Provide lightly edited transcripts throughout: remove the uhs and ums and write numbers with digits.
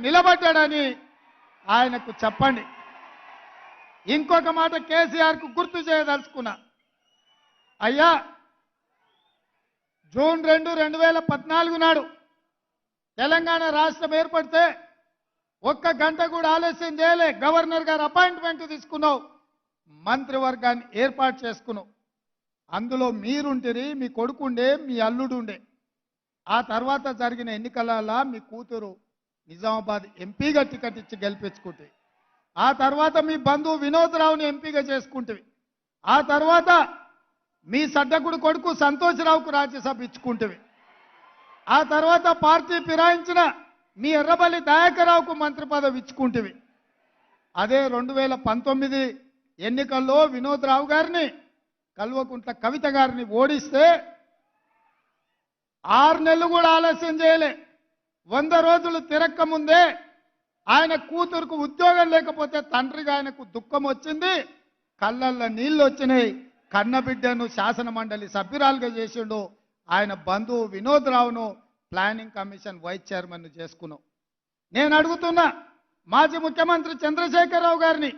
నిలబడ్డాడని ఆయనకు చెప్పండి. ఇంకొక మాట కేసీఆర్కు గుర్తు చేయదలుచుకున్నా. అయ్యా, జూన్ 2, 2014 నాడు తెలంగాణ రాష్ట్రం ఏర్పడితే ఒక్క గంట కూడా ఆలస్యం చేయలే. గవర్నర్ గారు అపాయింట్మెంట్ తీసుకున్నావు, మంత్రివర్గాన్ని ఏర్పాటు చేసుకున్నావు. అందులో మీరుంటిరి, మీ కొడుకుండే, మీ అల్లుడు ఉండే. ఆ తర్వాత జరిగిన ఎన్నికలలో మీ కూతురు నిజామాబాద్ ఎంపీగా టికెట్ ఇచ్చి గెలిపించుకుంటే, ఆ తర్వాత మీ బంధువు వినోద్ రావుని ఎంపీగా చేసుకుంటే, ఆ తర్వాత మీ సడ్డకుడు కొడుకు సంతోష్రావుకు రాజ్యసభ ఇచ్చుకుంటే, ఆ తర్వాత పార్టీ ఫిరాయించిన మీ ఎర్రబల్లి దయాకర్రావుకు మంత్రి పదవి ఇచ్చుకుంటే, అదే 2019 ఎన్నికల్లో వినోద్ రావు గారిని, కల్వకుంట్ల కవిత గారిని ఓడిస్తే 6 నెలలు కూడా ఆలస్యం చేయలే. 100 రోజులు తిరక్క ముందే ఆయన కూతురుకు ఉద్యోగం లేకపోతే తండ్రిగా ఆయనకు దుఃఖం వచ్చింది, కళ్ళల్లో నీళ్లు వచ్చినాయి. కన్నబిడ్డను శాసన మండలి సభ్యురాలుగా చేసిండు. ఆయన బంధువు వినోద్ రావును ప్లానింగ్ కమిషన్ వైస్ చైర్మన్ చేసుకున్నావు. నేను అడుగుతున్నా మాజీ ముఖ్యమంత్రి చంద్రశేఖరరావు గారిని,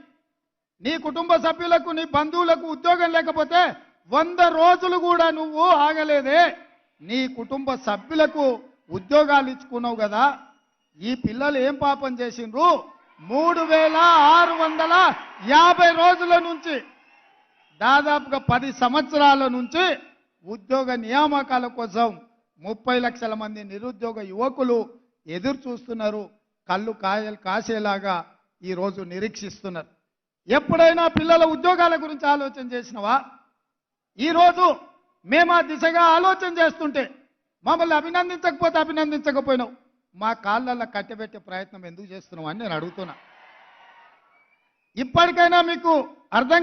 నీ కుటుంబ సభ్యులకు, నీ బంధువులకు ఉద్యోగం లేకపోతే 100 రోజులు కూడా నువ్వు ఆగలేదే. నీ కుటుంబ సభ్యులకు ఉద్యోగాలు ఇచ్చుకున్నావు కదా. ఈ పిల్లలు ఏం పాపం చేసిండ్రు? 3650 రోజుల నుంచి, దాదాపుగా 10 సంవత్సరాల నుంచి ఉద్యోగ నియామకాల కోసం 30 లక్షల మంది నిరుద్యోగ యువకులు ఎదురు చూస్తున్నారు. కళ్ళు కాసేలాగా ఈరోజు నిరీక్షిస్తున్నారు. ఎప్పుడైనా పిల్లల ఉద్యోగాల గురించి ఆలోచన చేసినవా? ఈరోజు మేము ఆ దిశగా ఆలోచన చేస్తుంటే మమ్మల్ని అభినందించకపోతే అభినందించకపోయినావు, మా కాళ్ళల్లో కట్టబెట్టే ప్రయత్నం ఎందుకు చేస్తున్నావు అని నేను అడుగుతున్నా. ఇప్పటికైనా మీకు అర్థం